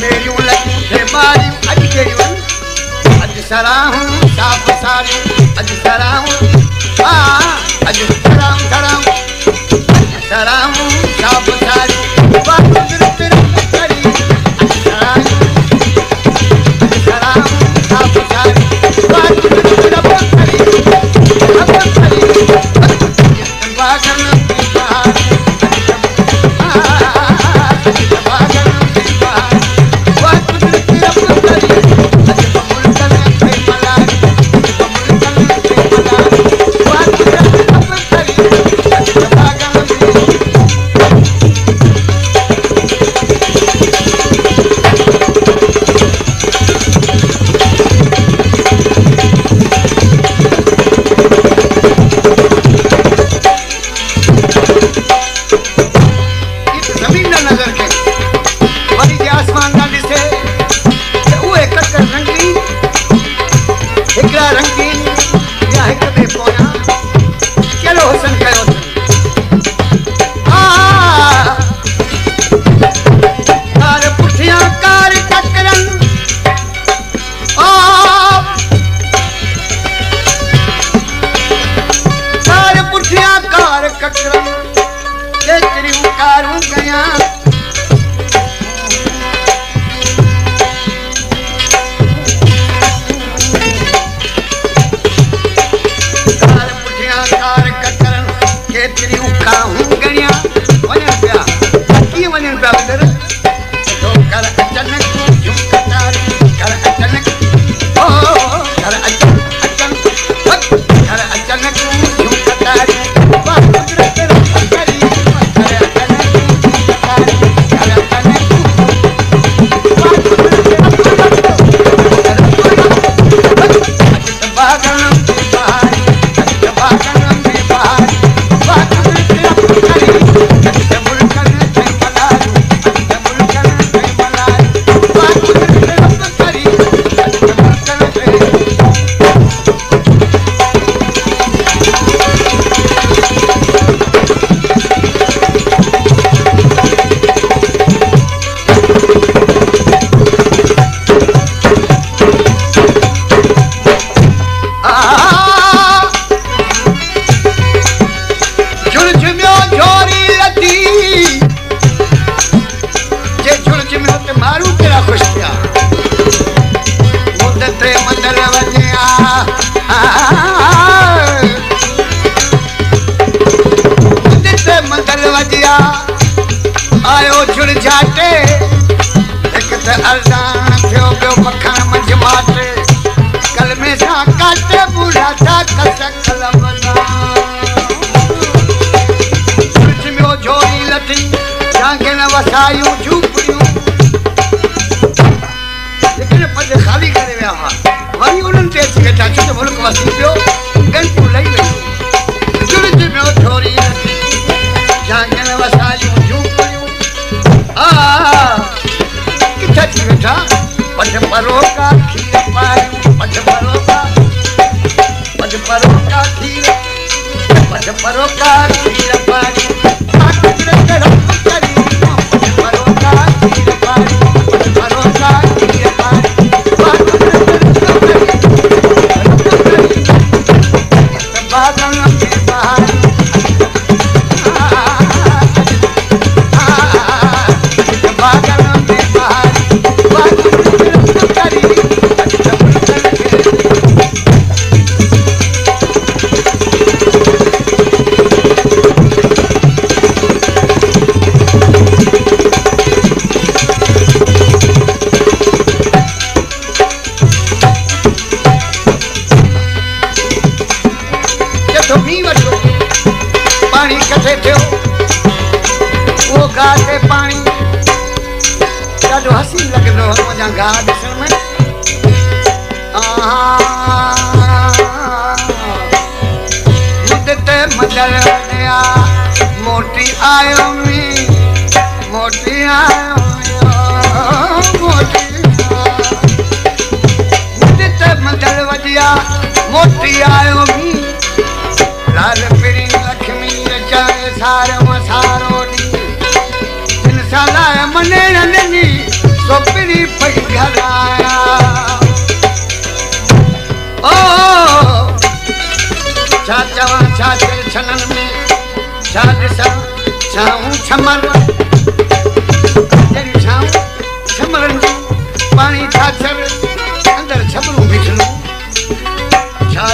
मेरी लगी थे मारी अज कहियूं अज सराहूं साफ सारी अज सराहूं अज सराहूं सराहूं साफ सारी बात कुदरत रब करी अज सराहूं साफ सारी बात कुदरत रब करी बागन की बहार आयो झुड़ झाटे एक त अरदान थियो बियो मखण मंझ माटे कल में सा काटे बूढ़ा था कसक लवना कुछ में झोरी लथी जाके न वसायूं झूपड़ियूं लेकिन पद खाली करे विया हा वरी उन्हनि ते अची वेठा छो त मुल्क वसी पियो गंटू लही वियो झुड़ में झोरी लथी जाके न वसायूं किथे बेटा पज परो का खीर पायूं पज परो का खीर पज परो का खीर पायूं कुदरत रब करी पज परो का खीर पायूं पज परो का खीर पायूं कुदरत रब करी बागन की बहार गाते पानी ॾाढो हसीन लॻंदो हो मुंहिंजा गाह ॾिसण में मुदते मदर वॾिया मोटी आयो मोटी आयो मुदते मदर वॾिया मोटी आयो लाल पिरी लक्ष्मी चाहे सारो मसारो डी साला मने ननी सोपड़ी पई घर आया ओ छा चवा छा चल छलन में छा ॾिसां छाऊं छमर जहिड़ी छाऊं छमरनि पाणी छाछर अंदरि छबरूं बिछलूं छा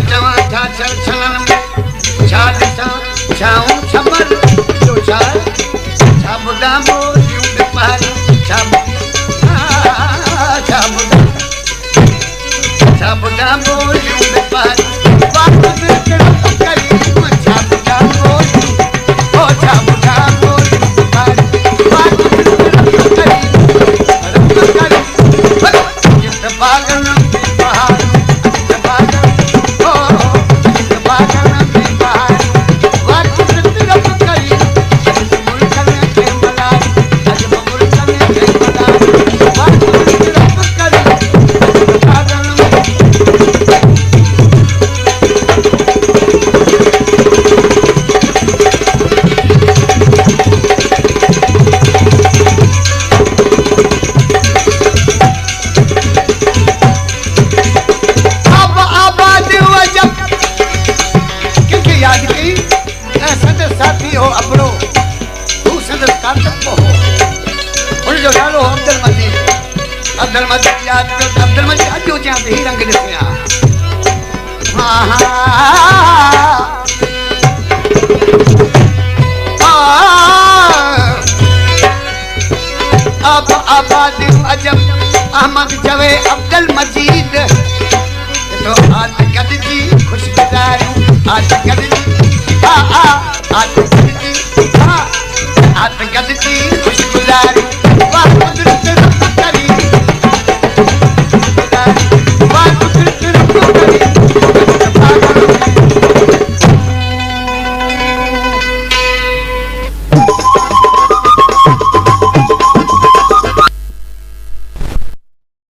चवा छा चल छलन में छा ॾिसां छाऊं छमर जो छा ॿुधां ॿोलियूं ॾिपारी छा ॿुधां ॿोलियूं ॾिपारी अब्दुल मजीद याद कयो अब्दुल मजीद अॼु अचां त ही रंग ॾिसिया अब आबाद अजब अहमद चवे अब्दुल मजीद तो आज गॾिजी खुशगुज़ारियूं आज गॾिजी आज गॾिजी आज गॾिजी खुशगुज़ारियूं